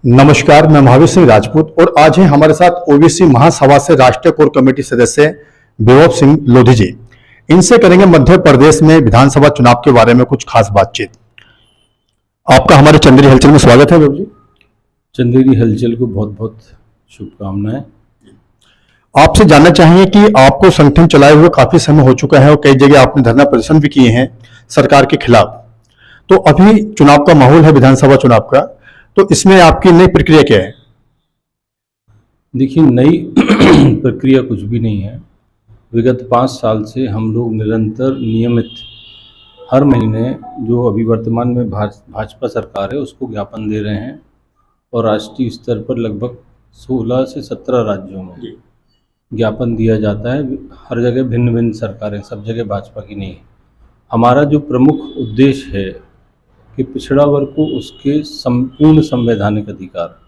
नमस्कार, मैं महावीर सिंह राजपूत और आज है हमारे साथ ओबीसी महासभा से राष्ट्रीय कोर कमेटी सदस्य विभव सिंह लोधी जी। इनसे करेंगे मध्य प्रदेश में विधानसभा चुनाव के बारे में कुछ खास बातचीत। आपका हमारे चंदेरी हलचल में स्वागत है विभव जी। चंदेरी हलचल को बहुत बहुत शुभकामनाएं। आपसे जानना चाहिए कि आपको संगठन चलाए हुए काफी समय हो चुका है और कई जगह आपने धरना प्रदर्शन भी किए हैं सरकार के खिलाफ। तो अभी चुनाव का माहौल है, विधानसभा चुनाव का, तो इसमें आपकी नई प्रक्रिया क्या है? देखिए, नई प्रक्रिया कुछ भी नहीं है। विगत 5 साल से हम लोग निरंतर नियमित हर महीने जो अभी वर्तमान में भाजपा सरकार है उसको ज्ञापन दे रहे हैं और राष्ट्रीय स्तर पर लगभग 16 से 17 राज्यों में ज्ञापन दिया जाता है। हर जगह भिन्न भिन्न सरकारें, सब जगह भाजपा की नहीं है। हमारा जो प्रमुख उद्देश्य है कि पिछड़ा वर्ग को उसके संपूर्ण संवैधानिक अधिकार,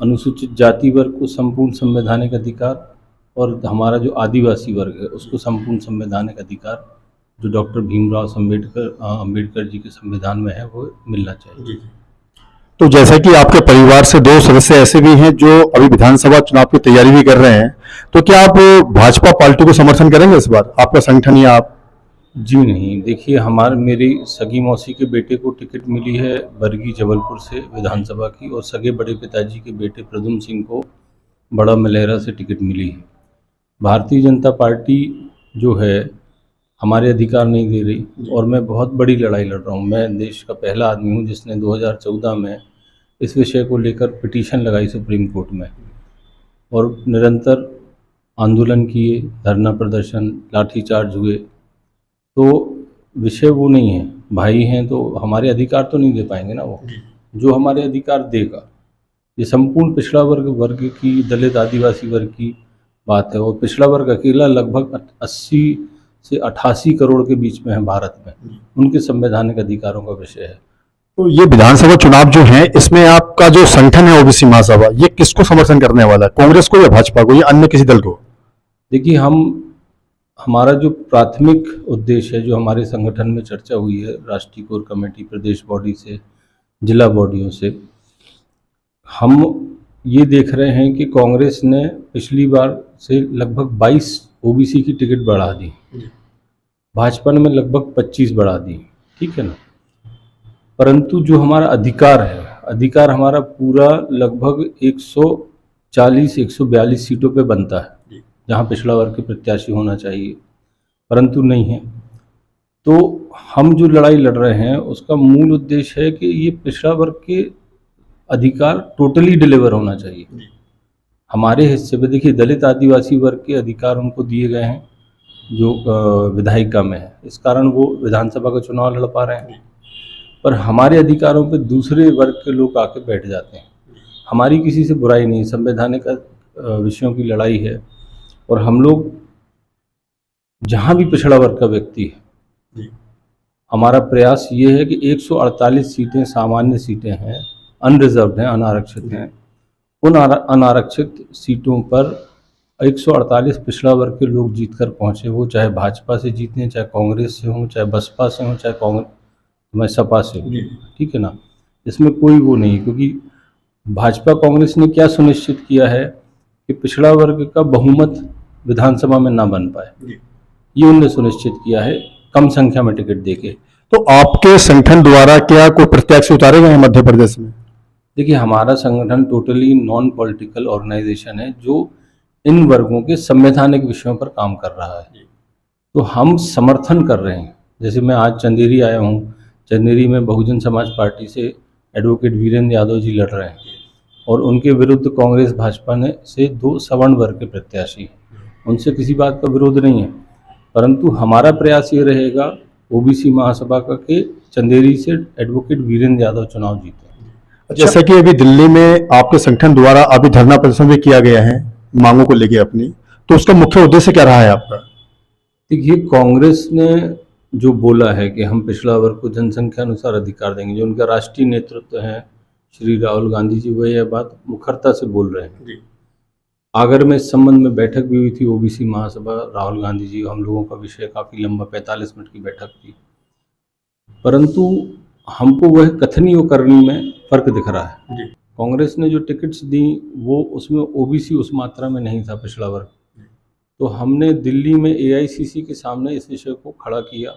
अनुसूचित जाति वर्ग को संपूर्ण संवैधानिक अधिकार और हमारा जो आदिवासी वर्ग है उसको संपूर्ण संवैधानिक अधिकार जो डॉक्टर भीमराव अम्बेडकर जी के संविधान में है वो मिलना चाहिए। तो जैसा कि आपके परिवार से 2 सदस्य ऐसे भी हैं जो अभी विधानसभा चुनाव की तैयारी भी कर रहे हैं, तो क्या आप भाजपा पार्टी को समर्थन करेंगे इस बार, आपका संगठन या आप? जी नहीं, देखिए, मेरी सगी मौसी के बेटे को टिकट मिली है बरगी जबलपुर से विधानसभा की, और सगे बड़े पिताजी के बेटे प्रद्युम्न सिंह को बड़ा मलेहरा से टिकट मिली है। भारतीय जनता पार्टी जो है हमारे अधिकार नहीं दे रही और मैं बहुत बड़ी लड़ाई लड़ रहा हूँ। मैं देश का पहला आदमी हूँ जिसने 2014 में इस विषय को लेकर पिटीशन लगाई सुप्रीम कोर्ट में और निरंतर आंदोलन किए, धरना प्रदर्शन, लाठीचार्ज हुए। तो विषय वो नहीं है, भाई हैं तो हमारे अधिकार तो नहीं दे पाएंगे ना, वो जो हमारे अधिकार देगा। ये संपूर्ण पिछड़ा वर्ग की, दलित आदिवासी वर्ग की बात है और पिछड़ा वर्ग अकेला लगभग 80 से 88 करोड़ के बीच में है भारत में, उनके संवैधानिक अधिकारों का विषय है। तो ये विधानसभा चुनाव जो है इसमें आपका जो संगठन है ओबीसी महासभा, ये किसको समर्थन करने वाला है, कांग्रेस को या भाजपा को या अन्य किसी दल को? देखिए, हमारा जो प्राथमिक उद्देश्य है, जो हमारे संगठन में चर्चा हुई है राष्ट्रीय कोर कमेटी, प्रदेश बॉडी से, जिला बॉडियों से, हम ये देख रहे हैं कि कांग्रेस ने पिछली बार से लगभग 22 ओबीसी की टिकट बढ़ा दी, भाजपा ने लगभग 25 बढ़ा दी, ठीक है ना। परंतु जो हमारा अधिकार है, अधिकार हमारा पूरा लगभग 140-142 सीटों पे बनता है जहाँ पिछड़ा वर्ग के प्रत्याशी होना चाहिए, परंतु नहीं है। तो हम जो लड़ाई लड़ रहे हैं उसका मूल उद्देश्य है कि ये पिछड़ा वर्ग के अधिकार टोटली डिलीवर होना चाहिए हमारे हिस्से पे। देखिए, दलित आदिवासी वर्ग के अधिकार उनको दिए गए हैं जो विधायिका में है, इस कारण वो विधानसभा का चुनाव लड़ पा रहे हैं, पर हमारे अधिकारों पे दूसरे वर्ग के लोग आके बैठ जाते हैं। हमारी किसी से बुराई नहीं, संवैधानिक विषयों की लड़ाई है और हम लोग जहाँ भी पिछड़ा वर्ग का व्यक्ति है, हमारा प्रयास ये है कि 148 सीटें सामान्य सीटें हैं, अनरिजर्व्ड हैं, अनारक्षित हैं। उन अनारक्षित सीटों पर 148 पिछड़ा वर्ग के लोग जीत कर पहुँचे, वो चाहे भाजपा से जीते, चाहे कांग्रेस से हों, चाहे बसपा से हों, चाहे सपा से हो, ठीक है ना। इसमें कोई वो नहीं, क्योंकि भाजपा कांग्रेस ने क्या सुनिश्चित किया है कि पिछड़ा वर्ग का बहुमत विधानसभा में ना बन पाए, ये उन्होंने सुनिश्चित किया है कम संख्या में टिकट देके। तो आपके संगठन द्वारा क्या कोई प्रत्याशी उतारे गए हैं मध्य प्रदेश में? देखिए, हमारा संगठन टोटली नॉन पॉलिटिकल ऑर्गेनाइजेशन है जो इन वर्गों के संवैधानिक विषयों पर काम कर रहा है। तो हम समर्थन कर रहे हैं। जैसे मैं आज चंदेरी आया हूँ, चंदेरी में बहुजन समाज पार्टी से एडवोकेट वीरेंद्र यादव जी लड़ रहे हैं और उनके विरुद्ध कांग्रेस भाजपा ने से 2 सवर्ण वर्ग के प्रत्याशी, उनसे किसी बात का विरोध नहीं है, परंतु हमारा प्रयास ये रहेगा ओबीसी महासभा का कि चंदेरी से एडवोकेट वीरेंद्र यादव चुनाव जीते। जैसा कि अभी दिल्ली में आपके संगठन द्वारा अभी धरना प्रदर्शन भी किया गया है मांगों को लेकर अपनी, तो उसका मुख्य उद्देश्य क्या रहा है आपका? देखिए, कांग्रेस ने जो बोला है कि हम पिछड़ा वर्ग को जनसंख्या अनुसार अधिकार देंगे, जो उनका राष्ट्रीय नेतृत्व है श्री राहुल गांधी जी, वह यह बात मुखरता से बोल रहे हैं। आगर में इस संबंध में बैठक भी हुई थी ओबीसी महासभा, राहुल गांधी जी, हम लोगों का विषय काफ़ी लंबा 45 मिनट की बैठक थी, परंतु हमको वह कथनी और करनी में फर्क दिख रहा है। कांग्रेस ने जो टिकट्स दी वो उसमें ओबीसी उस मात्रा में नहीं था, पिछड़ा वर्ग। तो हमने दिल्ली में एआईसीसी के सामने इस विषय को खड़ा किया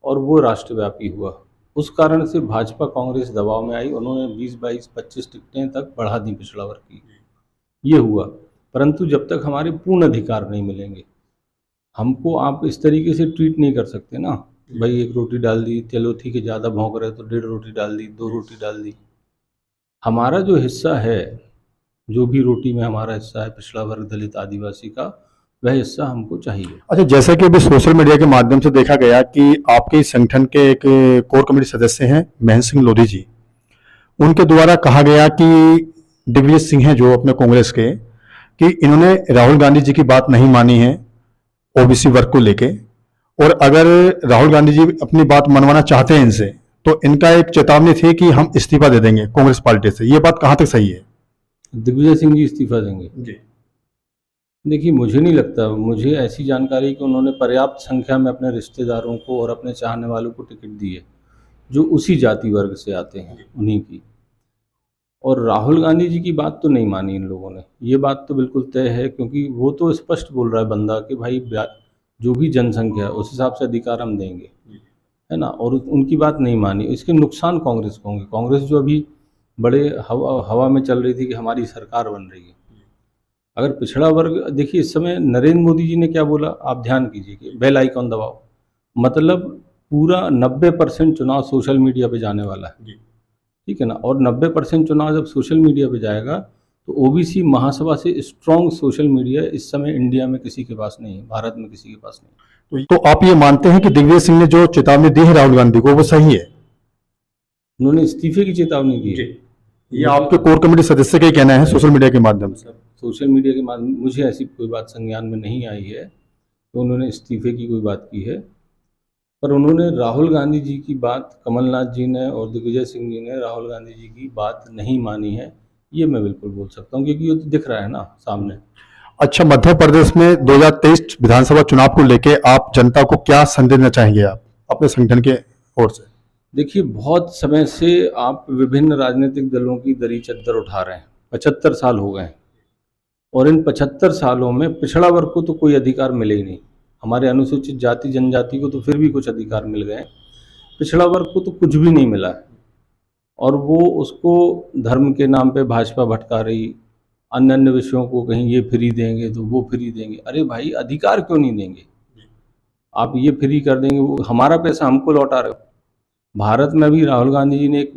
और वो राष्ट्रव्यापी हुआ। उस कारण से भाजपा कांग्रेस दबाव में आई, उन्होंने 20, 22, 25 टिकटें तक बढ़ा दी पिछड़ा वर्ग की। ये हुआ, परंतु जब तक हमारे पूर्ण अधिकार नहीं मिलेंगे, हमको आप इस तरीके से ट्रीट नहीं कर सकते ना, भाई 1 रोटी डाल दी, चलो ठीक है, ज़्यादा भौंक रहे तो 1.5 रोटी डाल दी, 2 रोटी डाल दी। हमारा जो हिस्सा है, जो भी रोटी में हमारा हिस्सा है पिछड़ा वर्ग, दलित, आदिवासी का, वह हिस्सा हमको चाहिए। अच्छा, जैसा कि अभी सोशल मीडिया के माध्यम से देखा गया कि आपके इस संगठन के एक कोर कमेटी सदस्य हैं महेंद्र सिंह लोधी जी, उनके द्वारा कहा गया कि दिग्विजय सिंह हैं जो अपने कांग्रेस के, कि इन्होंने राहुल गांधी जी की बात नहीं मानी है ओबीसी वर्ग को लेके, और अगर राहुल गांधी जी अपनी बात मनवाना चाहते हैं इनसे, तो इनका एक चेतावनी थी कि हम इस्तीफा दे देंगे कांग्रेस पार्टी से। ये बात कहां तक सही है? दिग्विजय सिंह जी इस्तीफा देंगे? जी, देखिए, मुझे नहीं लगता, मुझे ऐसी जानकारी कि उन्होंने पर्याप्त संख्या में अपने रिश्तेदारों को और अपने चाहने वालों को टिकट दी है, जो उसी जाति वर्ग से आते हैं, उन्हीं की। और राहुल गांधी जी की बात तो नहीं मानी इन लोगों ने, ये बात तो बिल्कुल तय है, क्योंकि वो तो स्पष्ट बोल रहा है बंदा कि भाई जो भी जनसंख्या है उस हिसाब से अधिकार हम देंगे, है ना। और उनकी बात नहीं मानी, इसके नुकसान कांग्रेस को होंगे। कांग्रेस जो अभी बड़े हवा में चल रही थी कि हमारी सरकार बन रही है, अगर पिछड़ा वर्ग, देखिए इस समय नरेंद्र मोदी जी ने क्या बोला, आप ध्यान कीजिए कि बेल आइकॉन दबाओ, मतलब पूरा 90% चुनाव सोशल मीडिया पे जाने वाला है, ठीक है ना। और 90% चुनाव जब सोशल मीडिया पे जाएगा तो ओबीसी महासभा से स्ट्रॉन्ग सोशल मीडिया इस समय इंडिया में किसी के पास नहीं है, भारत में किसी के पास नहीं। तो आप ये मानते हैं कि दिग्विजय सिंह ने जो चेतावनी दी है राहुल गांधी को वो सही है? उन्होंने इस्तीफे की चेतावनी दी है। ये आपके कोर कमेटी सदस्य का ही कहना है सोशल मीडिया के माध्यम से। सोशल मीडिया के माध्यम, मुझे ऐसी कोई बात संज्ञान में नहीं आई है तो उन्होंने इस्तीफे की कोई बात की है, पर उन्होंने राहुल गांधी जी की बात, कमलनाथ जी ने और दिग्विजय सिंह जी ने राहुल गांधी जी की बात नहीं मानी है, ये मैं बिल्कुल बोल सकता हूँ, क्योंकि ये तो दिख रहा है ना सामने। अच्छा, मध्य प्रदेश में 2023 विधानसभा चुनाव को लेके आप जनता को क्या संदेश देना चाहेंगे आप अपने संगठन के ओर से? देखिए, बहुत समय से आप विभिन्न राजनीतिक दलों की दरी चद्दर उठा रहे हैं, 75 साल हो गए हैं, और इन 75 सालों में पिछड़ा वर्ग को तो कोई अधिकार मिले ही नहीं। हमारे अनुसूचित जाति जनजाति को तो फिर भी कुछ अधिकार मिल गए, पिछड़ा वर्ग को तो कुछ भी नहीं मिला है। और वो उसको धर्म के नाम पे भाजपा भटका रही, अन्य अन्य विषयों को कहीं ये फ्री देंगे तो वो फ्री देंगे। अरे भाई, अधिकार क्यों नहीं देंगे? आप ये फ्री कर देंगे, वो हमारा पैसा हमको लौटा रहे हो। भारत में भी राहुल गांधी जी ने एक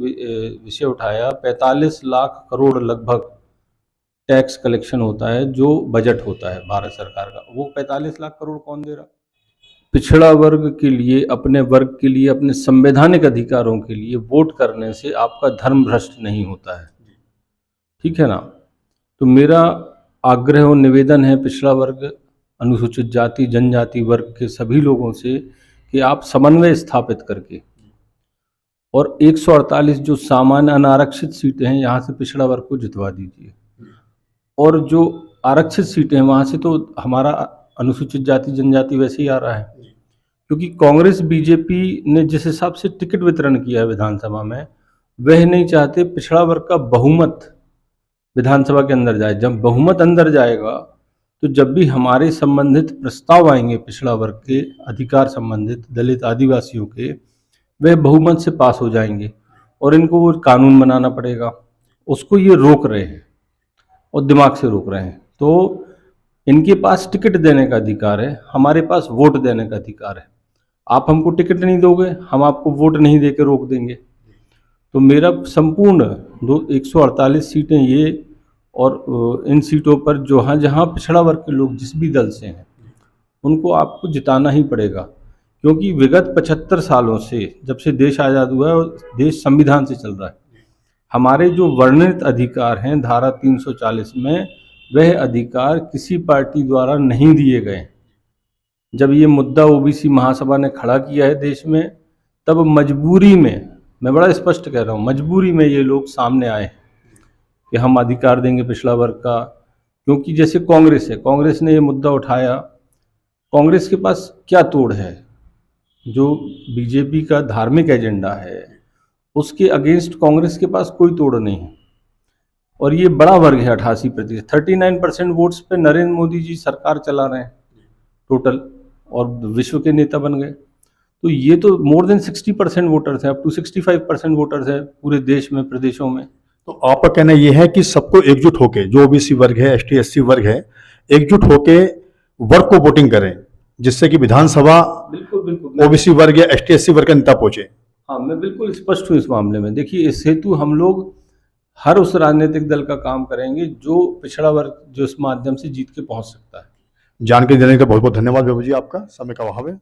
विषय उठाया, 45 लाख करोड़ लगभग टैक्स कलेक्शन होता है, जो बजट होता है भारत सरकार का, वो 45 लाख करोड़ कौन दे रहा? पिछड़ा वर्ग के लिए, अपने वर्ग के लिए, अपने संवैधानिक अधिकारों के लिए वोट करने से आपका धर्म भ्रष्ट नहीं होता है, ठीक है ना। तो मेरा आग्रह और निवेदन है पिछड़ा वर्ग, अनुसूचित जाति जनजाति वर्ग के सभी लोगों से कि आप समन्वय स्थापित करके, और 148 जो सामान्य अनारक्षित सीटें हैं यहाँ से पिछड़ा वर्ग को जितवा दीजिए, और जो आरक्षित सीटें हैं वहाँ से तो हमारा अनुसूचित जाति जनजाति वैसे ही आ रहा है, क्योंकि कांग्रेस बीजेपी ने जिस हिसाब से टिकट वितरण किया है विधानसभा में, वह नहीं चाहते पिछड़ा वर्ग का बहुमत विधानसभा के अंदर जाए। जब बहुमत अंदर जाएगा तो जब भी हमारे संबंधित प्रस्ताव आएंगे पिछड़ा वर्ग के अधिकार संबंधित, दलित आदिवासियों के, वह बहुमत से पास हो जाएंगे, और इनको वो कानून बनाना पड़ेगा, उसको ये रोक रहे हैं और दिमाग से रोक रहे हैं। तो इनके पास टिकट देने का अधिकार है, हमारे पास वोट देने का अधिकार है। आप हमको टिकट नहीं दोगे, हम आपको वोट नहीं दे के रोक देंगे। तो मेरा संपूर्ण 148 सीटें ये, और इन सीटों पर जहाँ जहाँ पिछड़ा वर्ग के लोग जिस भी दल से हैं उनको आपको जिताना ही पड़ेगा, क्योंकि विगत 75 सालों से, जब से देश आज़ाद हुआ है और देश संविधान से चल रहा है, हमारे जो वर्णित अधिकार हैं धारा 340 में, वह अधिकार किसी पार्टी द्वारा नहीं दिए गए। जब ये मुद्दा ओबीसी महासभा ने खड़ा किया है देश में, तब मजबूरी में, मैं बड़ा स्पष्ट कह रहा हूँ, मजबूरी में ये लोग सामने आए कि हम अधिकार देंगे पिछड़ा वर्ग का। क्योंकि जैसे कांग्रेस है, कांग्रेस ने ये मुद्दा उठाया, कांग्रेस के पास क्या तोड़ है? जो बीजेपी का धार्मिक एजेंडा है उसके अगेंस्ट कांग्रेस के पास कोई तोड़ नहीं है। और ये बड़ा वर्ग है 88%। 39% वोट्स पे नरेंद्र मोदी जी सरकार चला रहे हैं टोटल, और विश्व के नेता बन गए। तो ये तो मोर देन 60% वोटर्स हैं, अप टू 65% वोटर्स है पूरे देश में, प्रदेशों में। तो आपका कहना यह है कि सबको एकजुट होके, जो ओबीसी वर्ग है, एसटी एससी वर्ग है, एकजुट होके वर्ग को वोटिंग करें, जिससे कि विधानसभा बिल्कुल बिल्कुल ओबीसी वर्ग या एसटी एससी वर्ग का नेता पहुंचे। हाँ, मैं बिल्कुल स्पष्ट हूँ इस मामले में। देखिए, इस हेतु हम लोग हर उस राजनीतिक दल का काम करेंगे जो पिछड़ा वर्ग जो इस माध्यम से जीत के पहुंच सकता है। जानकारी देने का बहुत बहुत धन्यवाद बाबू जी, आपका समय का अभाव है।